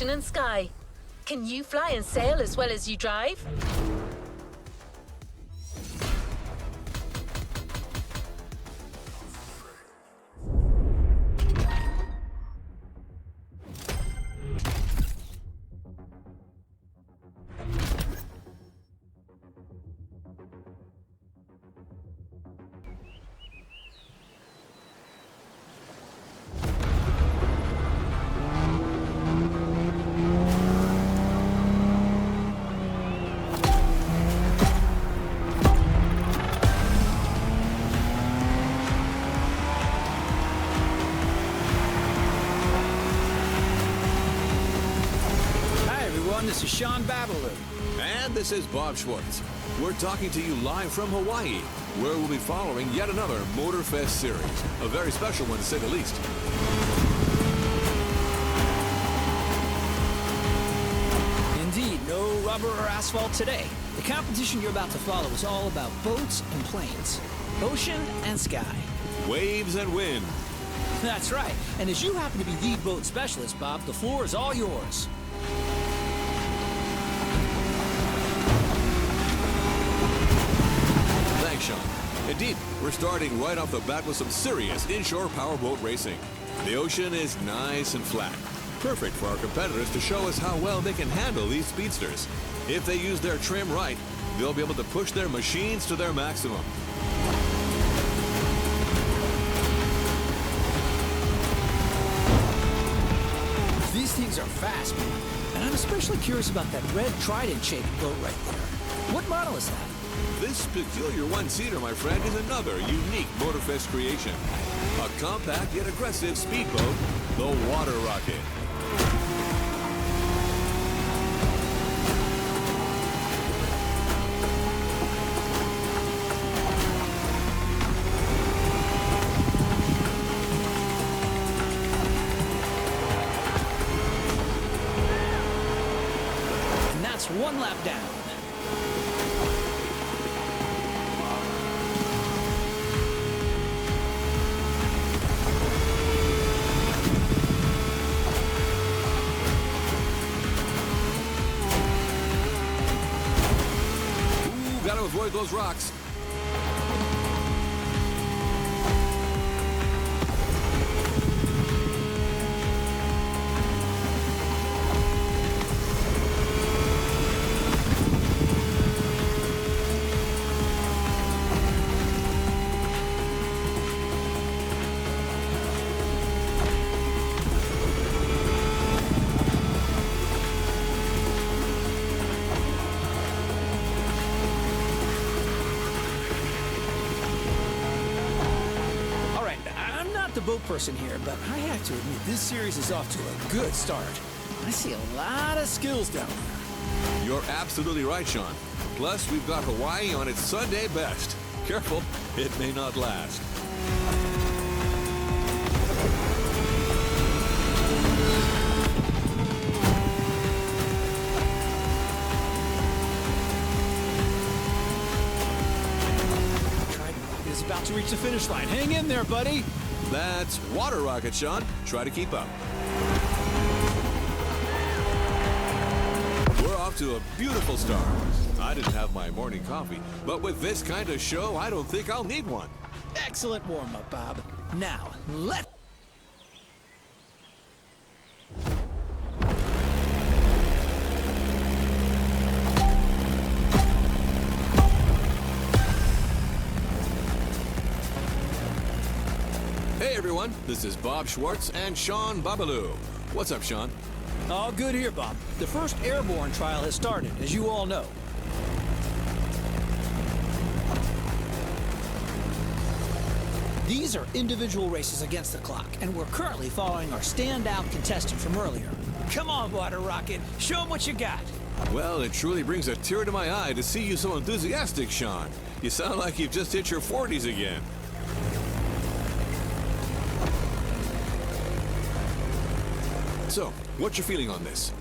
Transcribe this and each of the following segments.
ocean and sky. Can you fly and sail as well as you drive? This is Sean Babaloo. And this is Bob Schwartz. We're talking to you live from Hawaii, where we'll be following yet another Motorfest series. A very special one, to say the least. Indeed, no rubber or asphalt today. The competition you're about to follow is all about boats and planes, ocean and sky. Waves and wind. That's right. And as you happen to be the boat specialist, Bob, the floor is all yours. Sean. Indeed, we're starting right off the bat with some serious inshore powerboat racing. The ocean is nice and flat, perfect for our competitors to show us how well they can handle these speedsters. If they use their trim right, they'll be able to push their machines to their maximum. These things are fast, and I'm especially curious about that red trident-shaped boat right there. What model is that? This peculiar one-seater, my friend, is another unique Motorfest creation. A compact yet aggressive speedboat, the Water Rocket. And that's one lap down. Gotta avoid those rocks. Boat person here, but I have to admit this series is off to a good start. I see a lot of skills down there. You're absolutely right, Sean. Plus, we've got Hawaii on its Sunday best. Careful, it may not last. Trident is about to reach the finish line. Hang in there, buddy. That's Water Rocket, Sean. Try to keep up. We're off to a beautiful start. I didn't have my morning coffee, but with this kind of show, I don't think I'll need one. Excellent warm-up, Bob. Now, let's... Hey everyone, this is Bob Schwartz and Sean Babaloo. What's up, Sean? All good here, Bob. The first airborne trial has started, as you all know. These are individual races against the clock, and we're currently following our standout contestant from earlier. Come on, Water Rocket, show them what you got. Well, it truly brings a tear to my eye to see you so enthusiastic, Sean. You sound like you've just hit your 40s again. So, what's your feeling on this?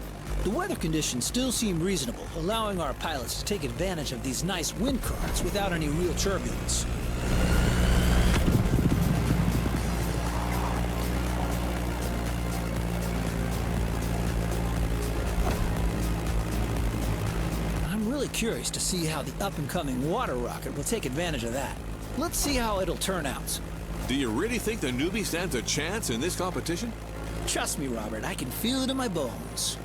The weather conditions still seem reasonable, allowing our pilots to take advantage of these nice wind currents without any real turbulence. really curious to see how the up-and-coming water rocket will take advantage of that. Let's see how it'll turn out. Do you really think the newbie stands a chance in this competition? Trust me, Robert, I can feel it in my bones.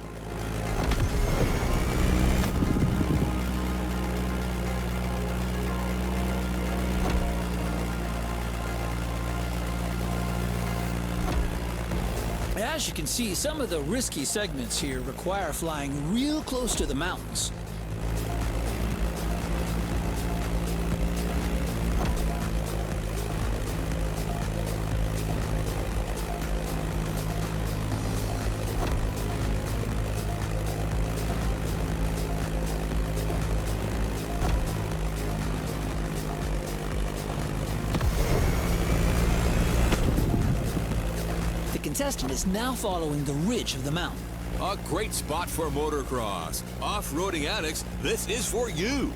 As you can see, some of the risky segments here require flying real close to the mountains. The contestant is now following the ridge of the mountain. A great spot for motocross. Off-roading addicts, this is for you.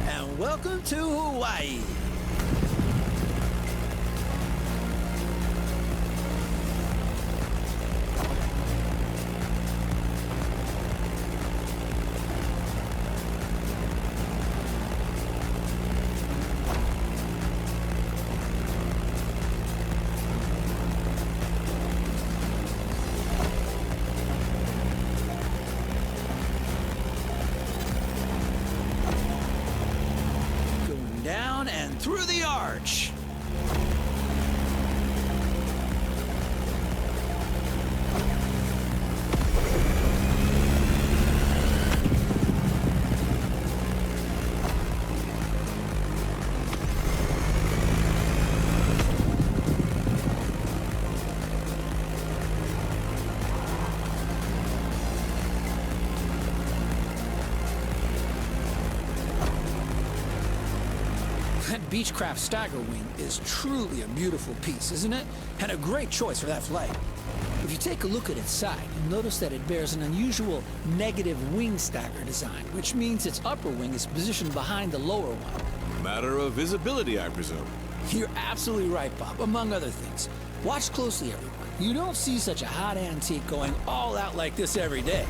And welcome to Hawaii. Down and through the arch. That BEECHCRAFT STAGGERWING is truly a beautiful piece, isn't it? And a great choice for that flight. If you take a look at its side, you'll notice that it bears an unusual negative wing stagger design, which means its upper wing is positioned behind the lower one. Matter of visibility, I presume. You're absolutely right, Bob, among other things. Watch closely, everyone. You don't see such a hot antique going all out like this every day.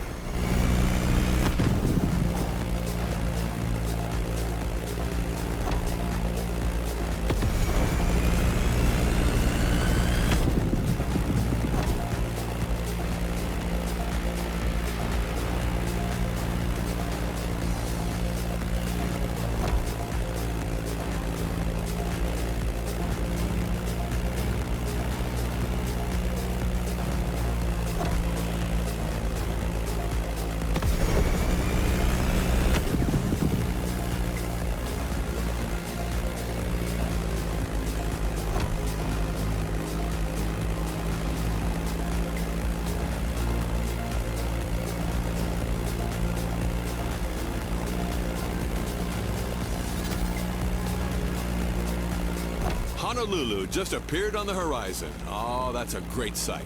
Honolulu just appeared on the horizon. Oh, that's a great sight.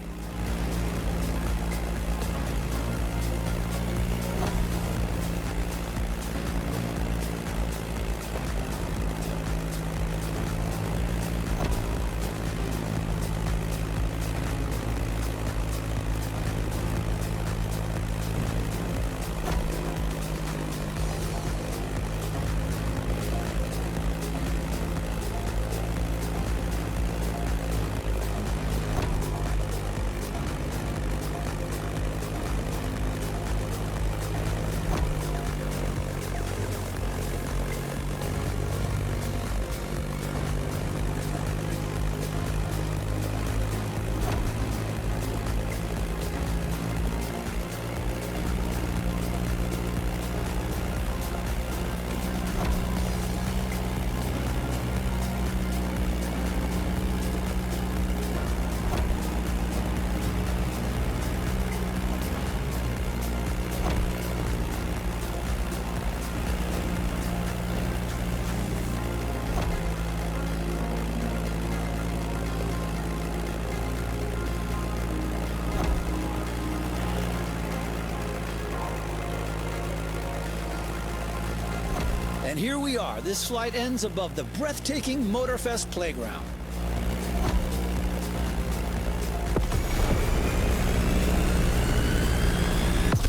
And here we are. This flight ends above the breathtaking Motorfest playground.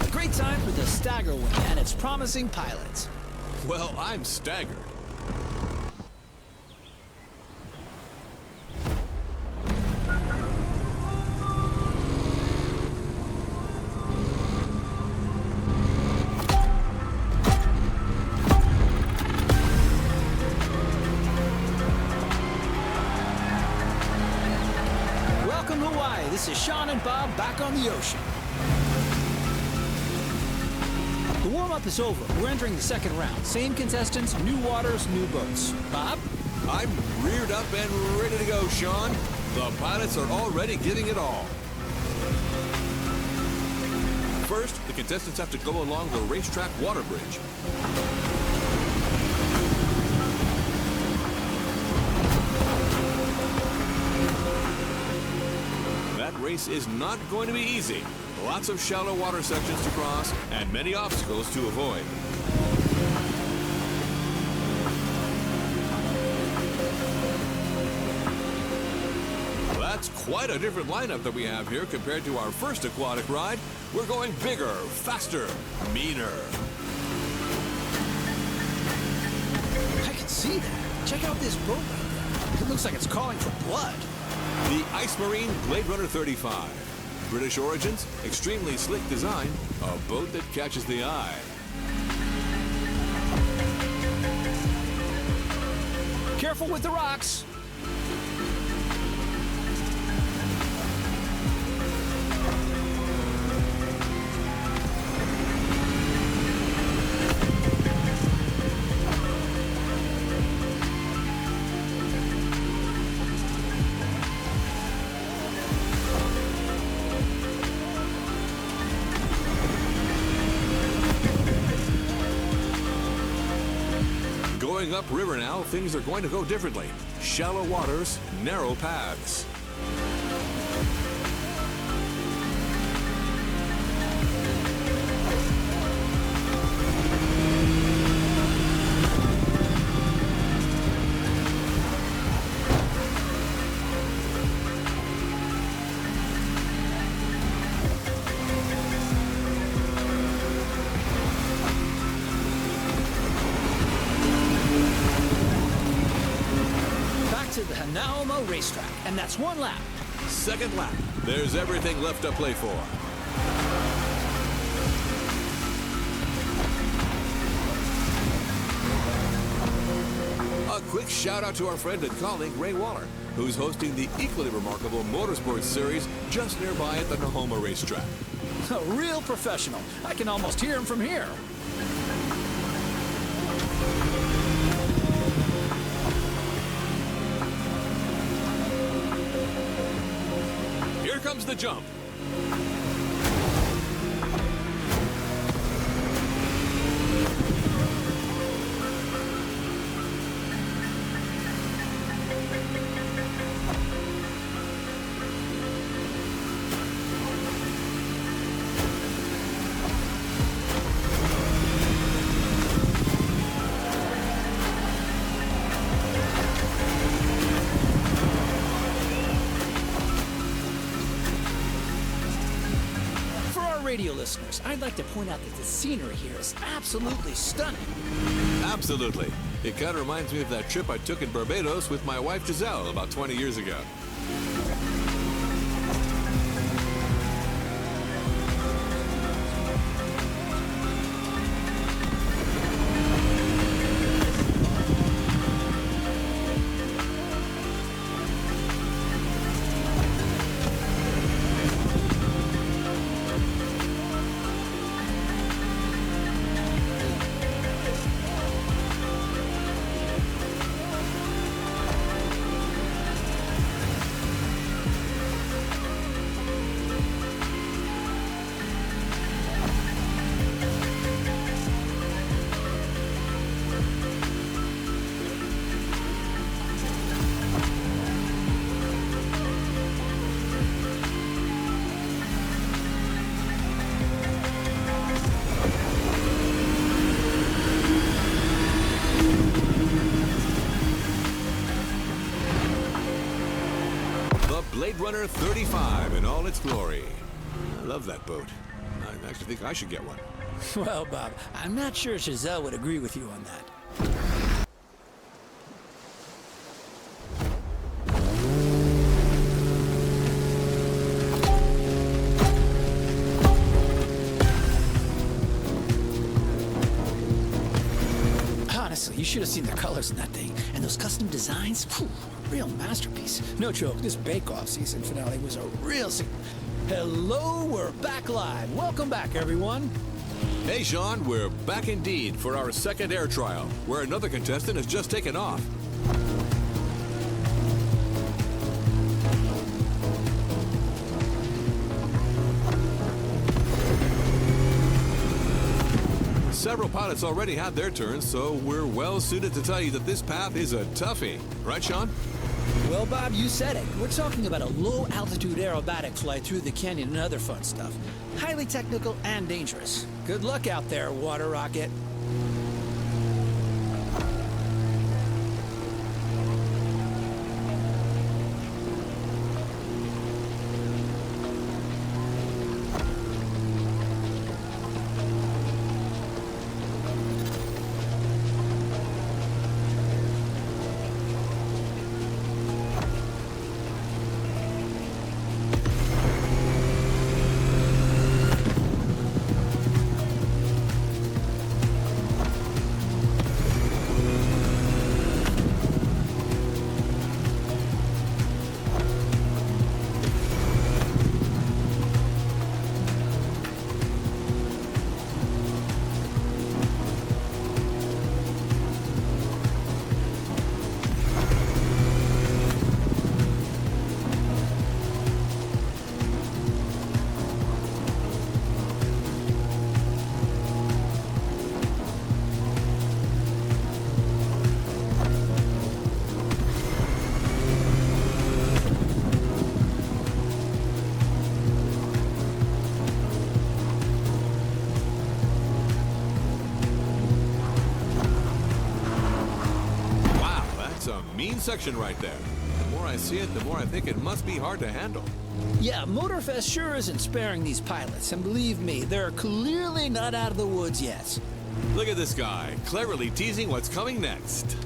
A great time for the STAGGERWING and its promising pilots. Well, I'm staggered. Welcome to Hawaii. This is Sean and Bob back on the ocean. The warm-up is over. We're entering the second round. Same contestants, new waters, new boats. Bob? I'm reared up and ready to go, Sean. The pilots are already giving it all. First, the contestants have to go along the racetrack water bridge. That race is not going to be easy. Lots of shallow water sections to cross and many obstacles to avoid. That's quite a different lineup that we have here compared to our first aquatic ride. We're going bigger, faster, meaner. I can see that. Check out this boat right there. It looks like it's calling for blood. The Ice Marine BLADERUNNER 35. British origins, extremely slick design, a boat that catches the eye. Careful with the rocks. Going upriver now, things are going to go differently. Shallow waters, narrow paths. To the Hanauma racetrack, and that's one lap. Second lap. There's everything left to play for. A quick shout out to our friend and colleague Ray Waller, who's hosting the equally remarkable Motorsports Series just nearby at the Nahoma racetrack. A real professional. I can almost hear him from here. Here comes the jump. Radio listeners, I'd like to point out that the scenery here is absolutely stunning. Absolutely. It kind of reminds me of that trip I took in Barbados with my wife Giselle about 20 years ago. BLADERUNNER 35 in all its glory. I love that boat. I actually think I should get one. Well, Bob, I'm not sure Giselle would agree with you on that. Honestly, you should have seen the colors in that thing. And those custom designs, whew, real masterpiece. No joke, this bake-off season finale was a real... Hello, we're back live. Welcome back, everyone. Hey, Sean, we're back indeed for our second air trial, where another contestant has just taken off. Several pilots already had their turns, so we're well suited to tell you that this path is a toughie. Right, Sean? Well, Bob, you said it. We're talking about a low-altitude aerobatic flight through the canyon and other fun stuff. Highly technical and dangerous. Good luck out there, water rocket. Section right there. The more I see it, the more I think it must be hard to handle. Yeah, Motorfest sure isn't sparing these pilots, and believe me, they're clearly not out of the woods yet. Look at this guy, cleverly teasing what's coming next.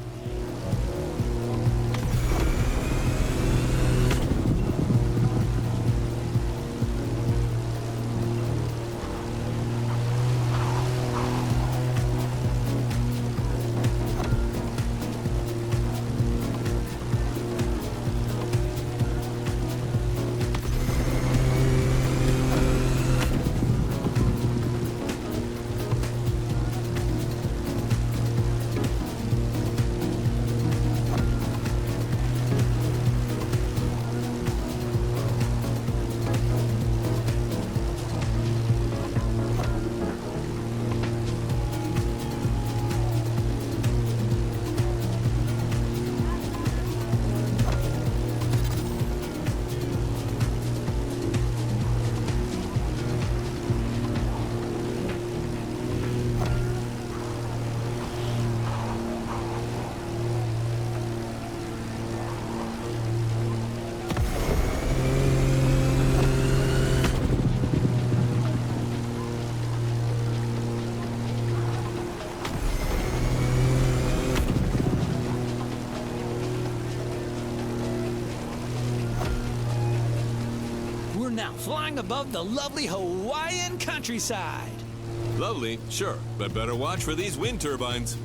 Now, flying above the lovely Hawaiian countryside. Lovely, sure, but better watch for these wind turbines.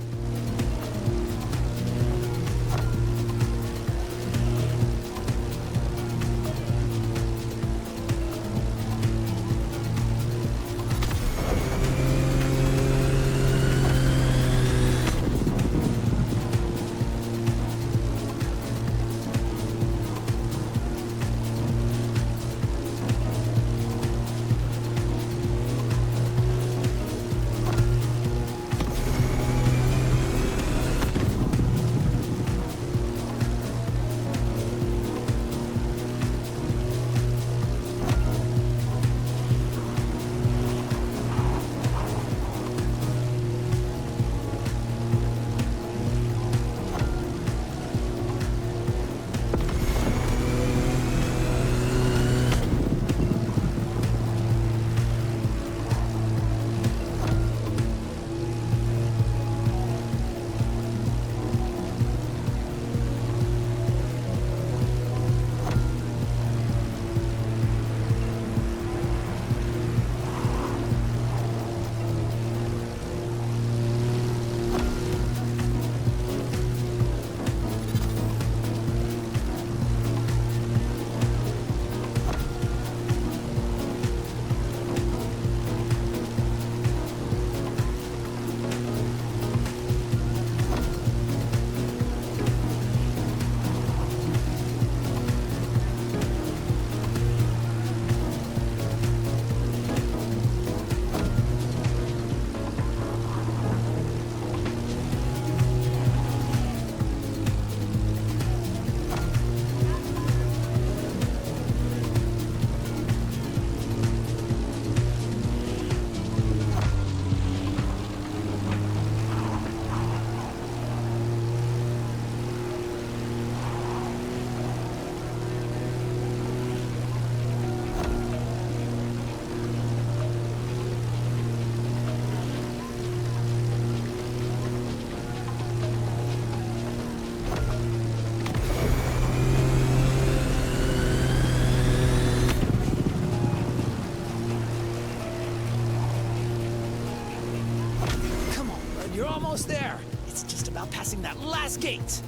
on, you're almost there. It's just about passing that last gate.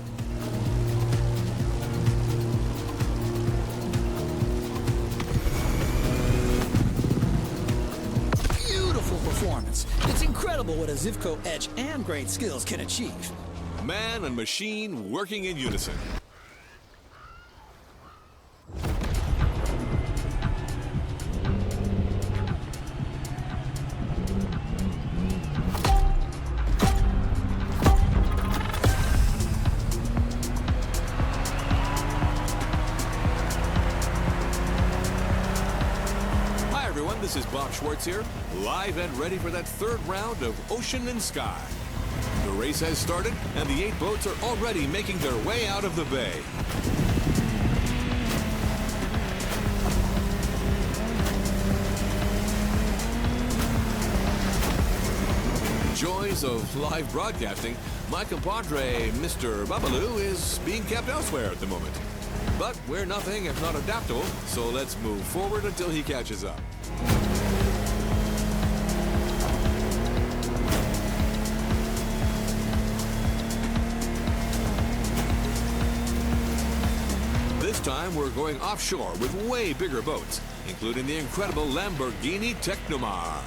Beautiful performance. It's incredible what a ZIVKO Edge and great skills can achieve. Man and machine working in unison. This is Bob Schwartz here, live and ready for that third round of Ocean and Sky. The race has started, and the 8 boats are already making their way out of the bay. Joys of live broadcasting, my compadre, Mr. Babalu, is being kept elsewhere at the moment. But we're nothing if not adaptable, so let's move forward until he catches up. This time we're going offshore with way bigger boats, including the incredible Lamborghini Tecnomar.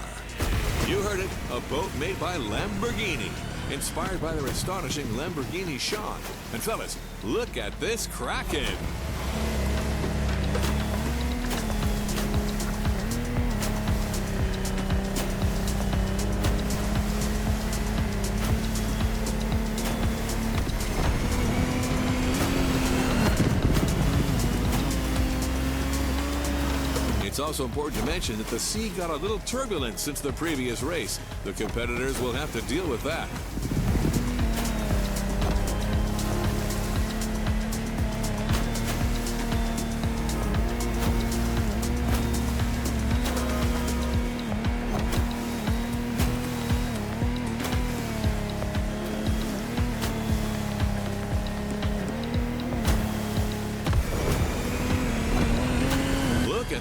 You heard it, a boat made by Lamborghini, inspired by their astonishing Lamborghini Sean. And fellas, look at this Kraken! It's also important to mention that the sea got a little turbulent since the previous race. The competitors will have to deal with that.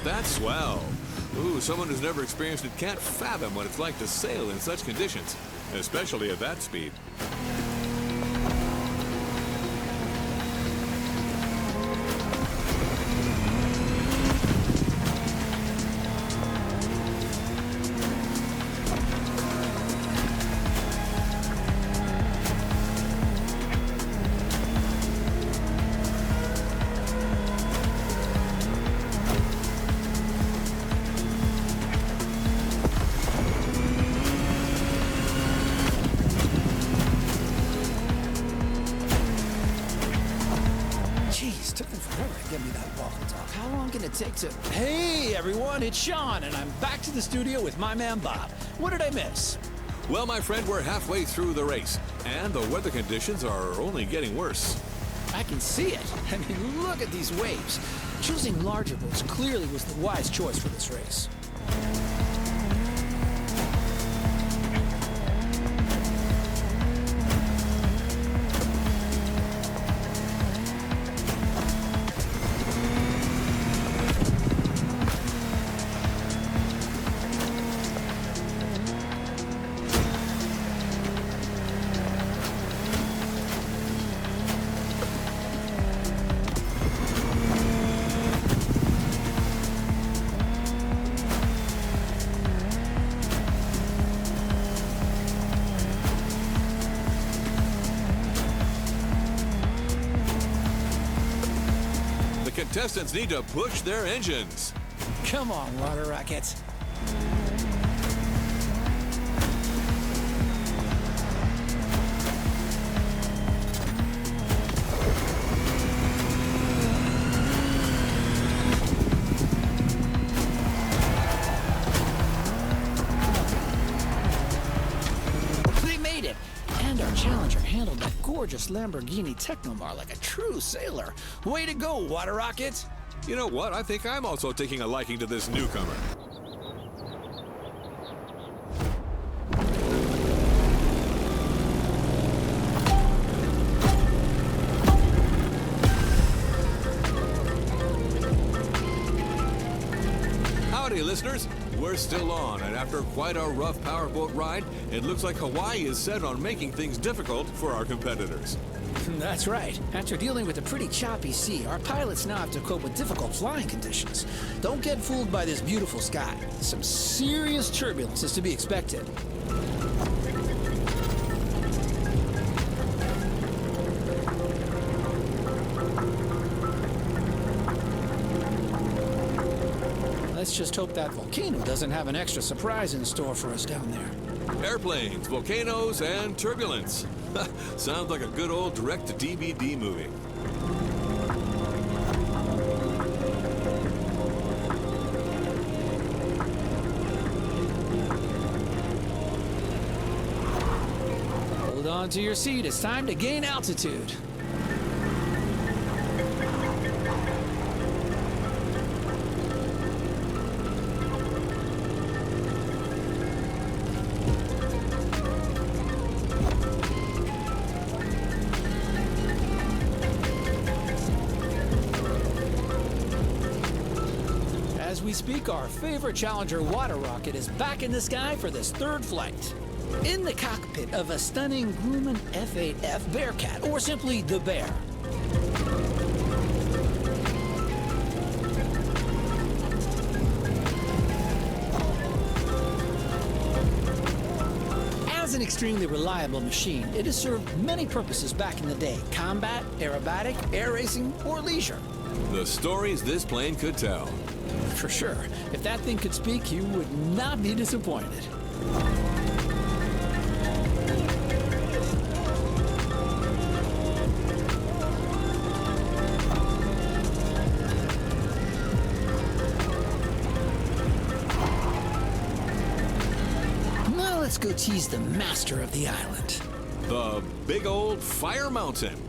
That's swell. Ooh, someone who's never experienced it can't fathom what it's like to sail in such conditions, especially at that speed. Hey everyone, it's Sean, and I'm back to the studio with my man Bob. What did I miss? Well, my friend, we're halfway through the race, and the weather conditions are only getting worse. I can see it. I mean, look at these waves. Choosing larger boats clearly was the wise choice for this race. Contestants need to push their engines. Come on, water rockets. They made it! And our challenger handled that gorgeous Lamborghini Tecnomar like a true sailor. Way to go, water rockets! You know what? I think I'm also taking a liking to this newcomer. Howdy, listeners. we're still on, and after quite a rough powerboat ride, it looks like Hawaii is set on making things difficult for our competitors. That's right. After dealing with a pretty choppy sea, our pilots now have to cope with difficult flying conditions. Don't get fooled by this beautiful sky. Some serious turbulence is to be expected. Let's just hope that volcano doesn't have an extra surprise in store for us down there. Airplanes, volcanoes, and turbulence. Sounds like a good old direct-to-DVD movie. Hold on to your seat. It's time to gain altitude. As we speak, our favorite Challenger water rocket is back in the sky for this third flight. In the cockpit of a stunning GRUMMAN F8F BEARCAT, or simply the Bear. As an extremely reliable machine, it has served many purposes back in the day: combat, aerobatic, air racing, or leisure. The stories this plane could tell. For sure. If that thing could speak, you would not be disappointed. Now let's go tease the master of the island. The big old fire mountain.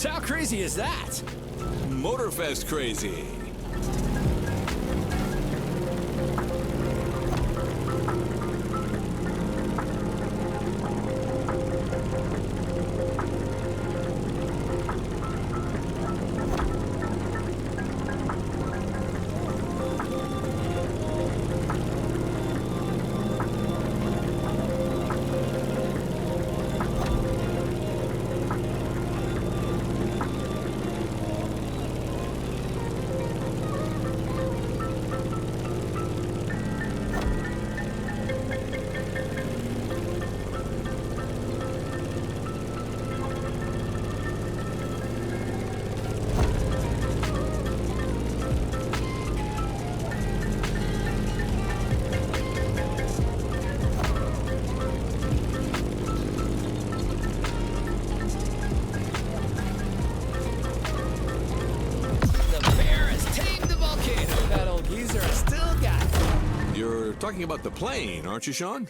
How crazy is that? Motorfest crazy. You're talking about the plane, aren't you, Sean?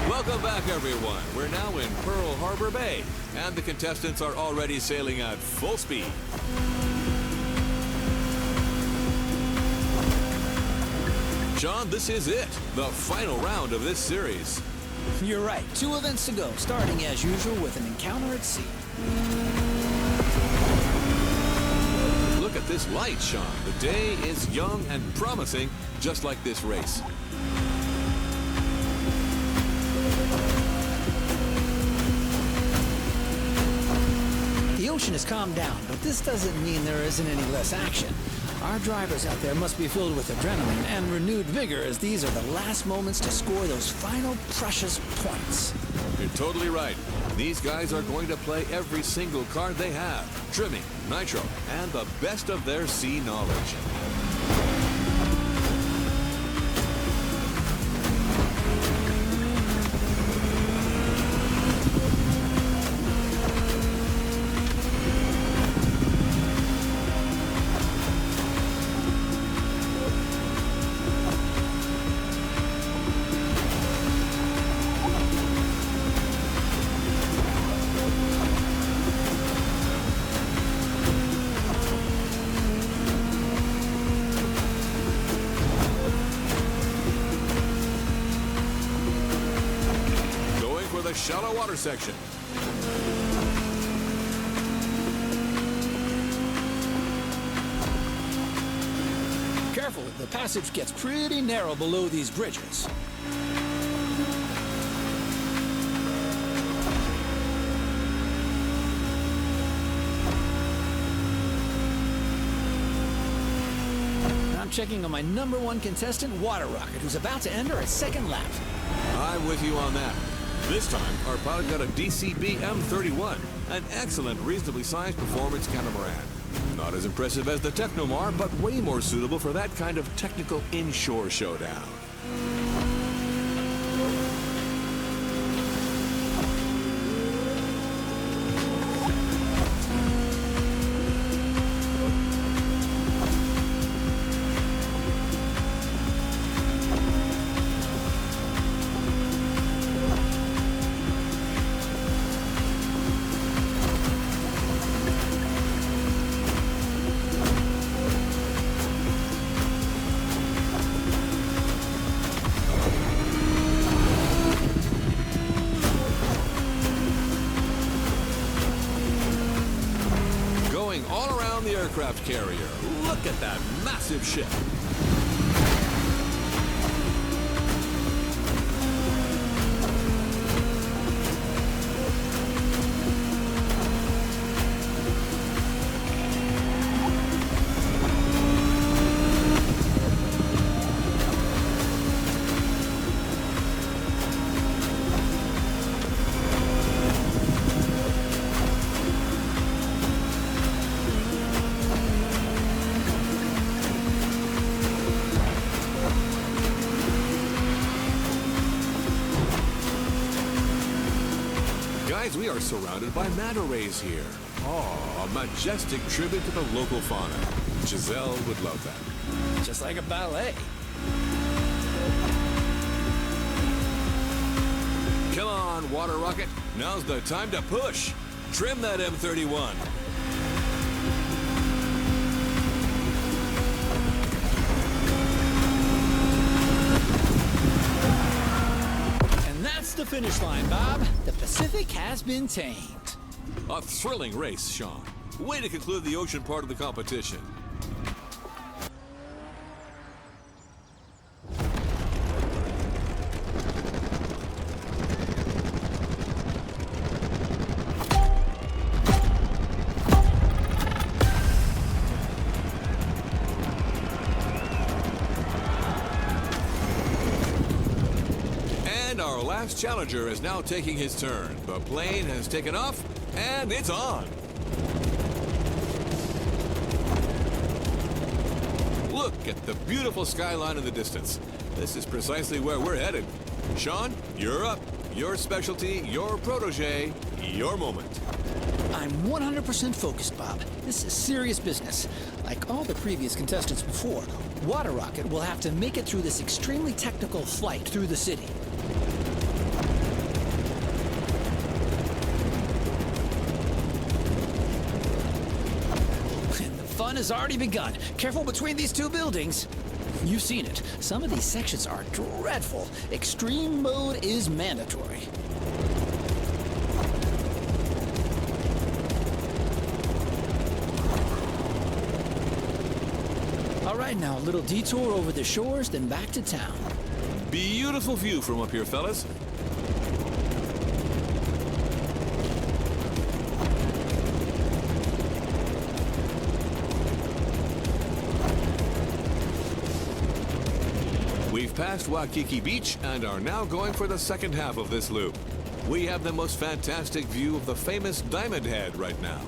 Welcome back, everyone. We're now in Pearl Harbor Bay, and the contestants are already sailing at full speed. Sean, this is it, the final round of this series. You're right. 2 events to go, starting as usual with an encounter at sea. Look at this light, Sean. The day is young and promising, just like this race. The ocean has calmed down, but this doesn't mean there isn't any less action. Our drivers out there must be filled with adrenaline and renewed vigor, as these are the last moments to score those final precious points. You're totally right. These guys are going to play every single card they have, trimming, nitro, and the best of their sea knowledge. shallow water section. Careful, the passage gets pretty narrow below these bridges. I'm checking on my #1 contestant, Water Rocket, who's about to enter a second lap. I'm with you on that. This time, our pilot got a DCB M31, an excellent, reasonably sized performance catamaran. Not as impressive as the Tecnomar, but way more suitable for that kind of technical inshore showdown. All around the aircraft carrier. Look at that massive ship. Guys, we are surrounded by manta rays here. Oh, a majestic tribute to the local fauna. Giselle would love that. Just like a ballet. Come on, Water Rocket. Now's the time to push. Trim that M31. That's the finish line, Bob. The Pacific has been tamed. A thrilling race, Sean. Way to conclude the ocean part of the competition. Our last challenger is now taking his turn. The plane has taken off, and it's on. Look at the beautiful skyline in the distance. This is precisely where we're headed. Sean, you're up. Your specialty, your protege, your moment. I'm 100% focused, Bob. This is serious business. Like all the previous contestants before, Water Rocket will have to make it through this extremely technical flight through the city. Fun has already begun. Careful between these two buildings. You've seen it. Some of these sections are dreadful. Extreme mode is mandatory. All right, now a little detour over the shores, then back to town. Beautiful view from up here, fellas. We've passed Waikiki Beach and are now going for the second half of this loop. We have the most fantastic view of the famous Diamond Head right now.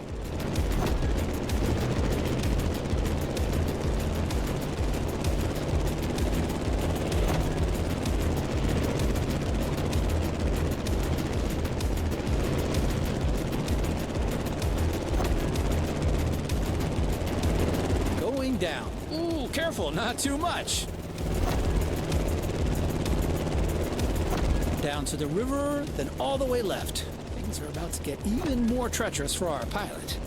Going down. Ooh, careful, not too much. Down to the river, then all the way left. Things are about to get even more treacherous for our pilot.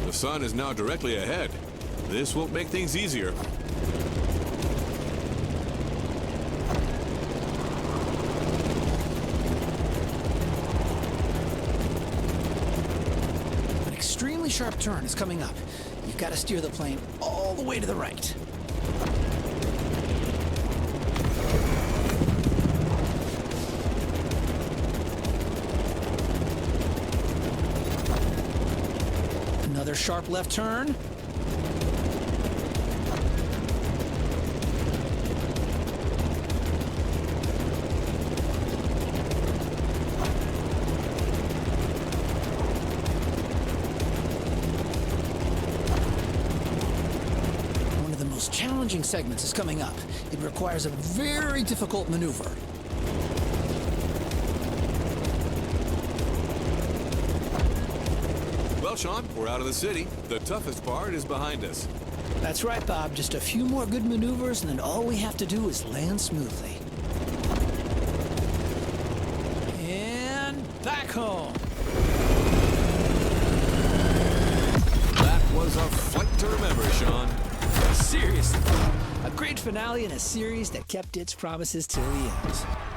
The sun is now directly ahead. This won't make things easier. extremely sharp turn is coming up. You've got to steer the plane all the way to the right. Another sharp left turn. One of the most challenging segments is coming up. It requires a very difficult maneuver. Well, Sean, we're out of the city. The toughest part is behind us. That's right, Bob. Just a few more good maneuvers, and then all we have to do is land smoothly. And back home. That was a flight to remember, Sean. Seriously, a great finale in a series that kept its promises till the end.